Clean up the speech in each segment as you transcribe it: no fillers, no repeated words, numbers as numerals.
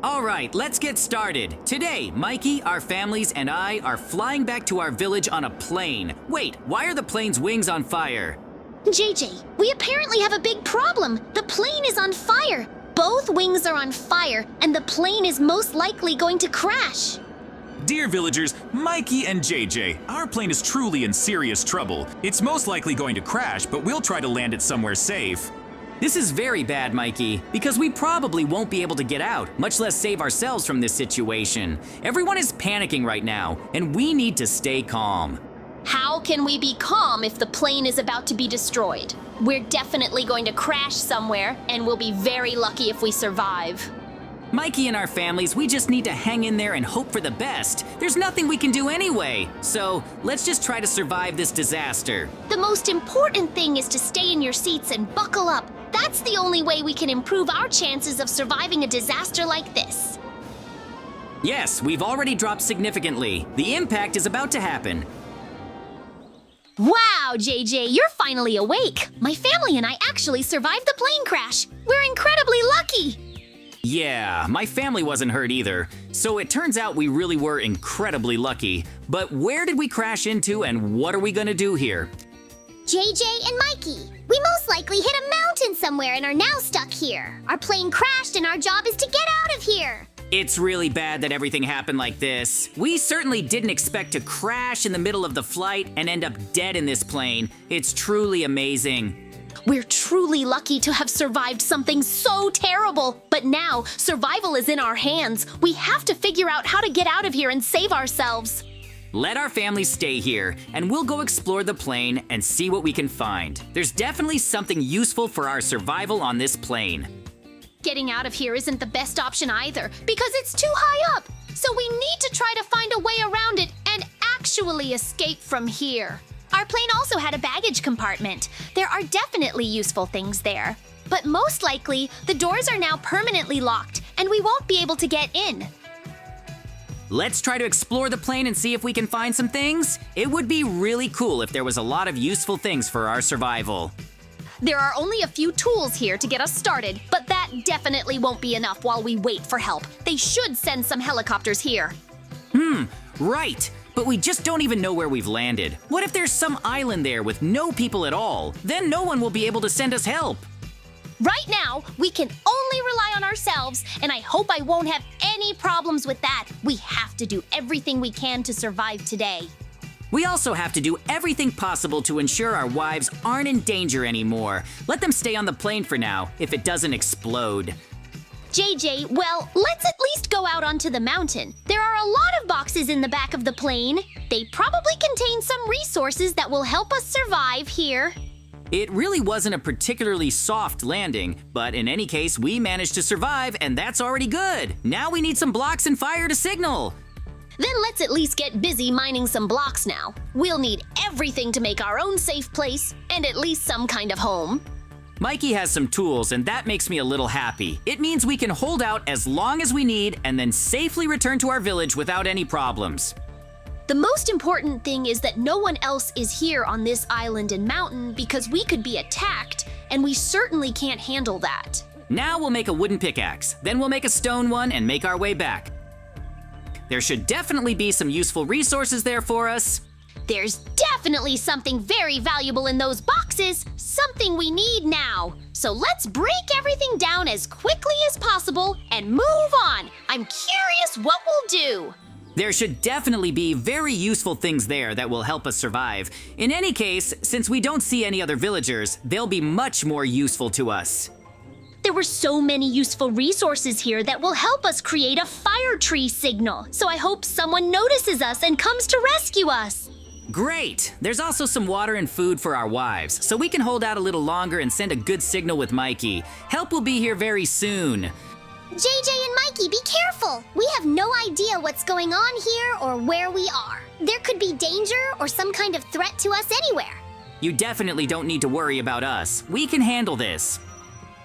All right, let's get started. Today, Mikey, our families, and I are flying back to our village on a plane. Wait, why are the plane's wings on fire? JJ, we apparently have a big problem. The plane is on fire. Both wings are on fire, and the plane is most likely going to crash. Dear villagers, Mikey and JJ, our plane is truly in serious trouble. It's most likely going to crash, but we'll try to land it somewhere safe. This is very bad, Mikey, because we probably won't be able to get out, much less save ourselves from this situation. Everyone is panicking right now, and we need to stay calm. How can we be calm if the plane is about to be destroyed? We're definitely going to crash somewhere, and we'll be very lucky if we survive. Mikey and our families, we just need to hang in there and hope for the best. There's nothing we can do anyway, so let's just try to survive this disaster. The most important thing is to stay in your seats and buckle up. That's the only way we can improve our chances of surviving a disaster like this. Yes, we've already dropped significantly. The impact is about to happen. Wow, JJ, you're finally awake. My family and I actually survived the plane crash. We're incredibly lucky. Yeah, my family wasn't hurt either, so it turns out we really were incredibly lucky. But where did we crash into and what are we gonna do here? JJ and Mikey, we most likely hit a mountain somewhere and are now stuck here. Our plane crashed and our job is to get out of here. It's really bad that everything happened like this. We certainly didn't expect to crash in the middle of the flight and end up dead in this plane. It's truly amazing. We're truly lucky to have survived something so terrible. But now, survival is in our hands. We have to figure out how to get out of here and save ourselves. Let our families stay here, and we'll go explore the plane and see what we can find. There's definitely something useful for our survival on this plane. Getting out of here isn't the best option either, because it's too high up. So we need to try to find a way around it and actually escape from here. Our plane also had a baggage compartment. There are definitely useful things there. But most likely, the doors are now permanently locked, and we won't be able to get in. Let's try to explore the plane and see if we can find some things. It would be really cool if there was a lot of useful things for our survival. There are only a few tools here to get us started, but that definitely won't be enough while we wait for help. They should send some helicopters here. Right. But we just don't even know where we've landed. What if there's some island there with no people at all? Then no one will be able to send us help. Right now, we can only rely on ourselves, and I hope I won't have any problems with that. We have to do everything we can to survive today. We also have to do everything possible to ensure our wives aren't in danger anymore. Let them stay on the plane for now, if it doesn't explode. JJ, well, let's at least go out onto the mountain. There are a lot of boxes in the back of the plane. They probably contain some resources that will help us survive here. It really wasn't a particularly soft landing, but in any case, we managed to survive, and that's already good. Now we need some blocks and fire to signal. Then let's at least get busy mining some blocks now. We'll need everything to make our own safe place, and at least some kind of home. Mikey has some tools, and that makes me a little happy. It means we can hold out as long as we need and then safely return to our village without any problems. The most important thing is that no one else is here on this island and mountain because we could be attacked, and we certainly can't handle that. Now we'll make a wooden pickaxe, then we'll make a stone one and make our way back. There should definitely be some useful resources there for us. There's definitely something very valuable in those boxes, something we need now. So let's break everything down as quickly as possible and move on. I'm curious what we'll do. There should definitely be very useful things there that will help us survive. In any case, since we don't see any other villagers, they'll be much more useful to us. There were so many useful resources here that will help us create a fire tree signal. So I hope someone notices us and comes to rescue us. Great! There's also some water and food for our wives, so we can hold out a little longer and send a good signal with Mikey. Help will be here very soon. JJ and Mikey, be careful. We have no idea what's going on here or where we are. There could be danger or some kind of threat to us anywhere. You definitely don't need to worry about us. We can handle this.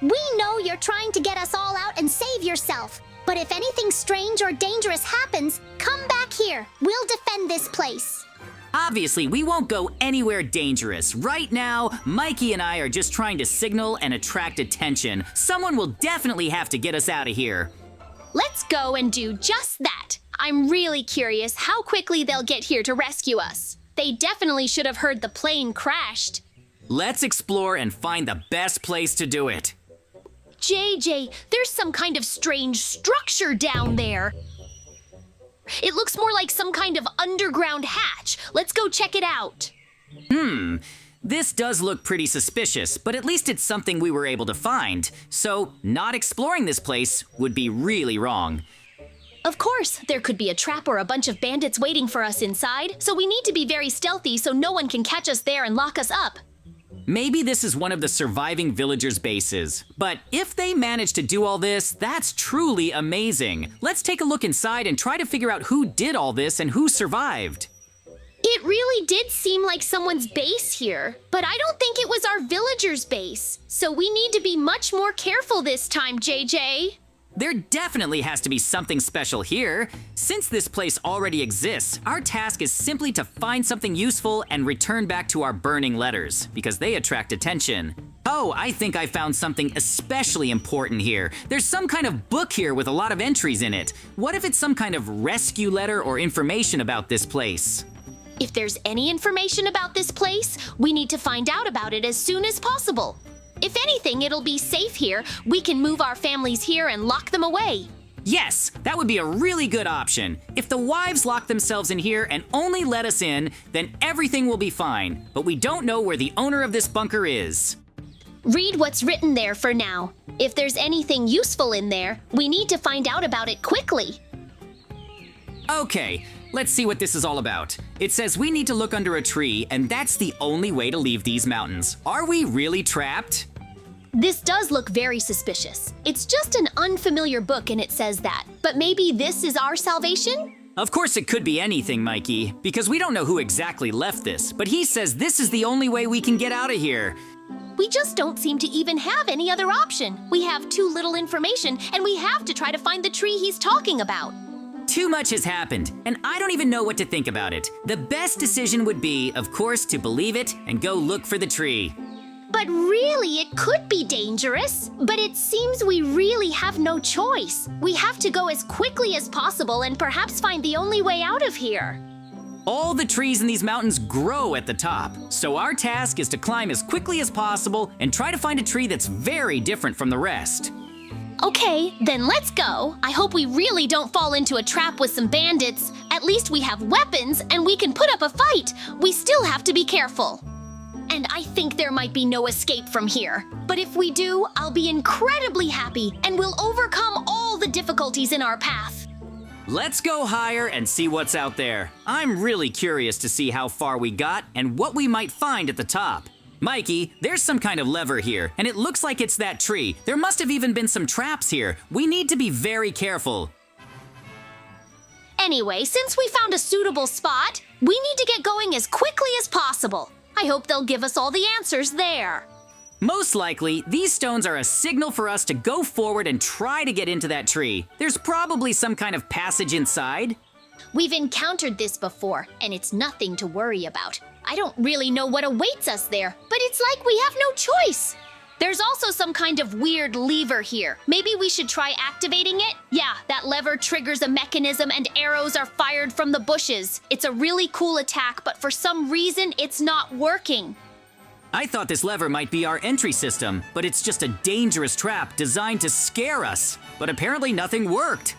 We know you're trying to get us all out and save yourself. But if anything strange or dangerous happens, come back here. We'll defend this place. Obviously, we won't go anywhere dangerous. Right now, Mikey and I are just trying to signal and attract attention. Someone will definitely have to get us out of here. Let's go and do just that. I'm really curious how quickly they'll get here to rescue us. They definitely should have heard the plane crashed. Let's explore and find the best place to do it. JJ, there's some kind of strange structure down there. It looks more like some kind of underground hatch. Let's go check it out. This does look pretty suspicious, but at least it's something we were able to find. So, not exploring this place would be really wrong. Of course, there could be a trap or a bunch of bandits waiting for us inside, so we need to be very stealthy so no one can catch us there and lock us up. Maybe this is one of the surviving villagers' bases. But if they manage to do all this, that's truly amazing. Let's take a look inside and try to figure out who did all this and who survived. It really did seem like someone's base here, but I don't think it was our villagers' base. So we need to be much more careful this time, JJ. There definitely has to be something special here. Since this place already exists, our task is simply to find something useful and return back to our burning letters, because they attract attention. Oh, I think I found something especially important here. There's some kind of book here with a lot of entries in it. What if it's some kind of rescue letter or information about this place? If there's any information about this place, we need to find out about it as soon as possible. If anything, it'll be safe here. We can move our families here and lock them away. Yes, that would be a really good option. If the wives lock themselves in here and only let us in, then everything will be fine. But we don't know where the owner of this bunker is. Read what's written there for now. If there's anything useful in there, we need to find out about it quickly. Okay, let's see what this is all about. It says we need to look under a tree, and that's the only way to leave these mountains. Are we really trapped? This does look very suspicious. It's just an unfamiliar book and it says that. But maybe this is our salvation? Of course it could be anything, Mikey, because we don't know who exactly left this, but he says this is the only way we can get out of here. We just don't seem to even have any other option. We have too little information and we have to try to find the tree he's talking about. Too much has happened, and I don't even know what to think about it. The best decision would be, of course, to believe it and go look for the tree. But really, it could be dangerous. But it seems we really have no choice. We have to go as quickly as possible and perhaps find the only way out of here. All the trees in these mountains grow at the top, so our task is to climb as quickly as possible and try to find a tree that's very different from the rest. Okay, then let's go. I hope we really don't fall into a trap with some bandits. At least we have weapons and we can put up a fight. We still have to be careful. And I think there might be no escape from here. But if we do, I'll be incredibly happy and we'll overcome all the difficulties in our path. Let's go higher and see what's out there. I'm really curious to see how far we got and what we might find at the top. Mikey, there's some kind of lever here, and it looks like it's that tree. There must have even been some traps here. We need to be very careful. Anyway, since we found a suitable spot, we need to get going as quickly as possible. I hope they'll give us all the answers there. Most likely, these stones are a signal for us to go forward and try to get into that tree. There's probably some kind of passage inside. We've encountered this before, and it's nothing to worry about. I don't really know what awaits us there, but it's like we have no choice. There's also some kind of weird lever here. Maybe we should try activating it? Yeah, that lever triggers a mechanism and arrows are fired from the bushes. It's a really cool attack, but for some reason, it's not working. I thought this lever might be our entry system, but it's just a dangerous trap designed to scare us. But apparently nothing worked.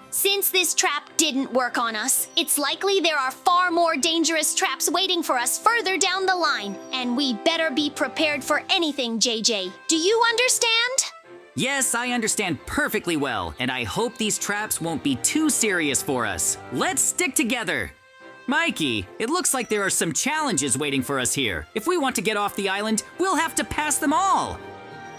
Since this trap didn't work on us, it's likely there are far more dangerous traps waiting for us further down the line. And we better be prepared for anything, JJ. Do you understand? Yes, I understand perfectly well, and I hope these traps won't be too serious for us. Let's stick together. Mikey, it looks like there are some challenges waiting for us here. If we want to get off the island, we'll have to pass them all.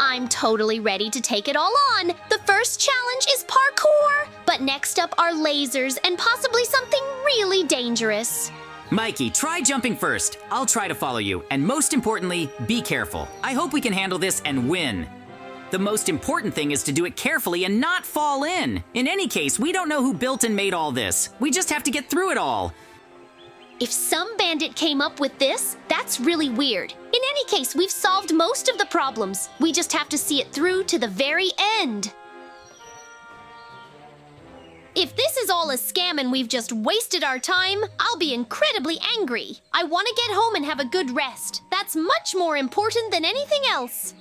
I'm totally ready to take it all on. The first challenge is parkour, but next up are lasers and possibly something really dangerous. Mikey, try jumping first. I'll try to follow you, and most importantly, be careful. I hope we can handle this and win. The most important thing is to do it carefully and not fall in. In any case, we don't know who built and made all this. We just have to get through it all. If some bandit came up with this, that's really weird. In any case, we've solved most of the problems. We just have to see it through to the very end. If this is all a scam and we've just wasted our time, I'll be incredibly angry. I want to get home and have a good rest. That's much more important than anything else.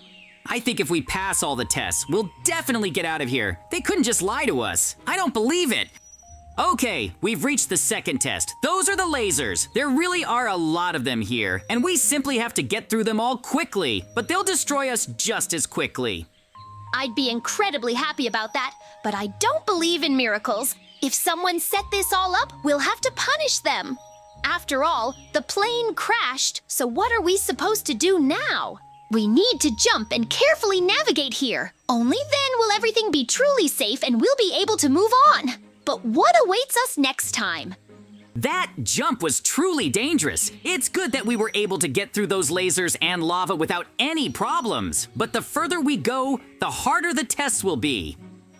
I think if we pass all the tests, we'll definitely get out of here. They couldn't just lie to us. I don't believe it. Okay, we've reached the second test. Those are the lasers. There really are a lot of them here, and we simply have to get through them all quickly, but they'll destroy us just as quickly. I'd be incredibly happy about that, but I don't believe in miracles. If someone set this all up, we'll have to punish them. After all, the plane crashed, so what are we supposed to do now? We need to jump and carefully navigate here. Only then will everything be truly safe and we'll be able to move on. But what awaits us next time? That jump was truly dangerous. It's good that we were able to get through those lasers and lava without any problems. But the further we go, the harder the tests will be.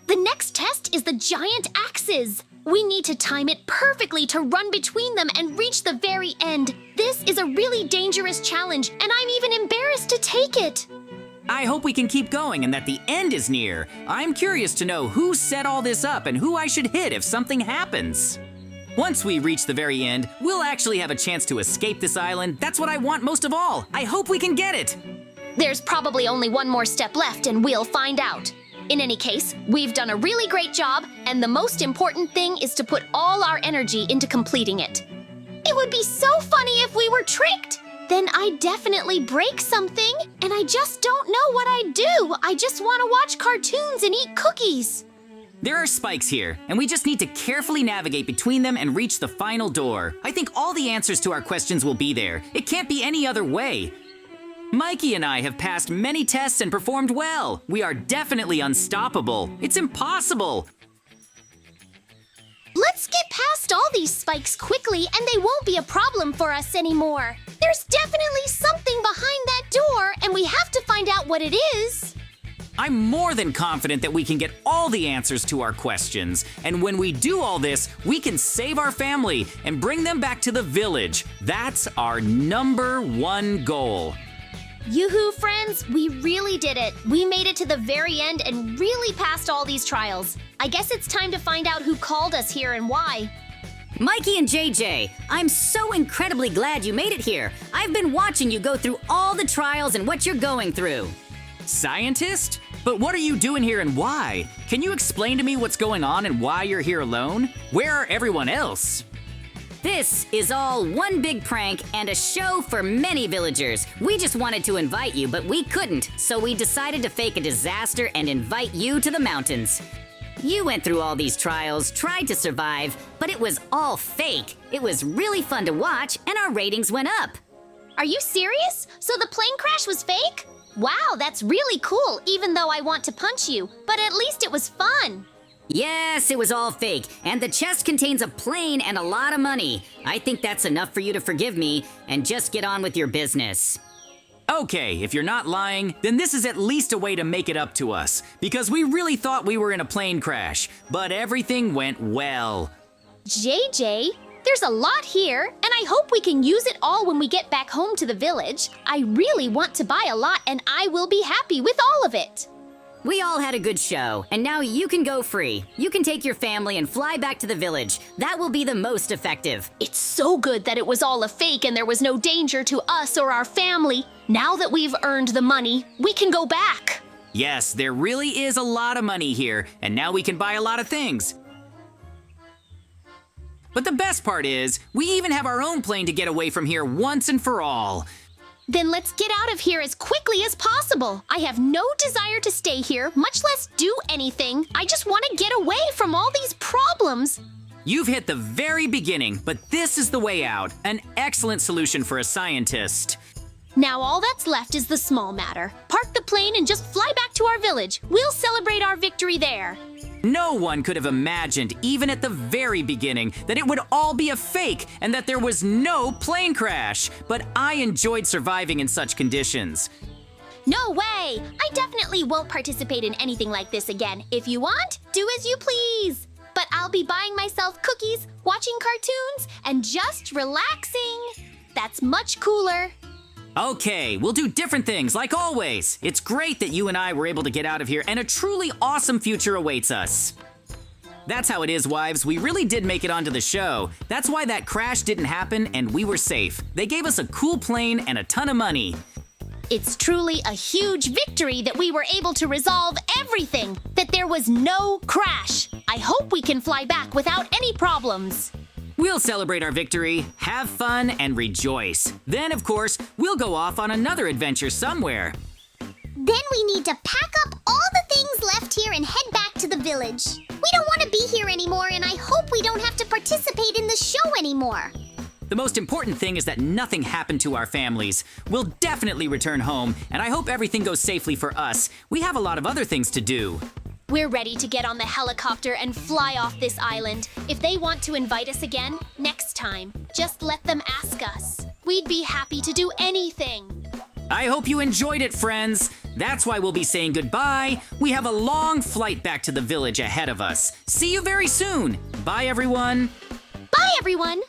The next test is the giant axes. We need to time it perfectly to run between them and reach the very end. This is a really dangerous challenge, and I'm even embarrassed to take it. I hope we can keep going and that the end is near. I'm curious to know who set all this up and who I should hit if something happens. Once we reach the very end, we'll actually have a chance to escape this island. That's what I want most of all. I hope we can get it. There's probably only one more step left, and we'll find out. In any case, we've done a really great job, and the most important thing is to put all our energy into completing it. It would be so funny if we were tricked. Then I'd definitely break something, and I just don't know what I'd do. I just want to watch cartoons and eat cookies. There are spikes here, and we just need to carefully navigate between them and reach the final door. I think all the answers to our questions will be there. It can't be any other way. Mikey and I have passed many tests and performed well. We are definitely unstoppable. It's impossible. Let's get past all these spikes quickly, and they won't be a problem for us anymore. There's definitely something behind that door, and we have to find out what it is. I'm more than confident that we can get all the answers to our questions. And when we do all this, we can save our family and bring them back to the village. That's our #1 goal. Yoo-hoo, friends, we really did it. We made it to the very end and really passed all these trials. I guess it's time to find out who called us here and why. Mikey and JJ, I'm so incredibly glad you made it here. I've been watching you go through all the trials and what you're going through. Scientist? But what are you doing here and why? Can you explain to me what's going on and why you're here alone? Where are everyone else? This is all one big prank and a show for many villagers. We just wanted to invite you, but we couldn't, so we decided to fake a disaster and invite you to the mountains. You went through all these trials, tried to survive, but it was all fake. It was really fun to watch, and our ratings went up. Are you serious? So the plane crash was fake? Wow, that's really cool, even though I want to punch you. But at least it was fun. Yes, it was all fake, and the chest contains a plane and a lot of money. I think that's enough for you to forgive me and just get on with your business. Okay, if you're not lying, then this is at least a way to make it up to us, because we really thought we were in a plane crash, but everything went well. JJ, there's a lot here, and I hope we can use it all when we get back home to the village. I really want to buy a lot, and I will be happy with all of it. We all had a good show, and now you can go free. You can take your family and fly back to the village. That will be the most effective. It's so good that it was all a fake and there was no danger to us or our family. Now that we've earned the money, we can go back. Yes, there really is a lot of money here, and now we can buy a lot of things. But the best part is, we even have our own plane to get away from here once and for all. Then let's get out of here as quickly as possible. I have no desire to stay here, much less do anything. I just want to get away from all these problems. You've hit the very beginning, but this is the way out. An excellent solution for a scientist. Now all that's left is the small matter. Park the plane and just fly back to our village. We'll celebrate our victory there. No one could have imagined, even at the very beginning, that it would all be a fake and that there was no plane crash. But I enjoyed surviving in such conditions. No way! I definitely won't participate in anything like this again. If you want, do as you please. But I'll be buying myself cookies, watching cartoons, and just relaxing. That's much cooler. Okay, we'll do different things like always. It's great that you and I were able to get out of here, and a truly awesome future awaits us. That's how it is, wives. We really did make it onto the show. That's why that crash didn't happen and we were safe. They gave us a cool plane and a ton of money. It's truly a huge victory that we were able to resolve everything, that there was no crash. I hope we can fly back without any problems. We'll celebrate our victory, have fun, and rejoice. Then, of course, we'll go off on another adventure somewhere. Then we need to pack up all the things left here and head back to the village. We don't want to be here anymore, and I hope we don't have to participate in the show anymore. The most important thing is that nothing happened to our families. We'll definitely return home, and I hope everything goes safely for us. We have a lot of other things to do. We're ready to get on the helicopter and fly off this island. If they want to invite us again, next time, just let them ask us. We'd be happy to do anything. I hope you enjoyed it, friends. That's why we'll be saying goodbye. We have a long flight back to the village ahead of us. See you very soon. Bye, everyone. Bye, everyone!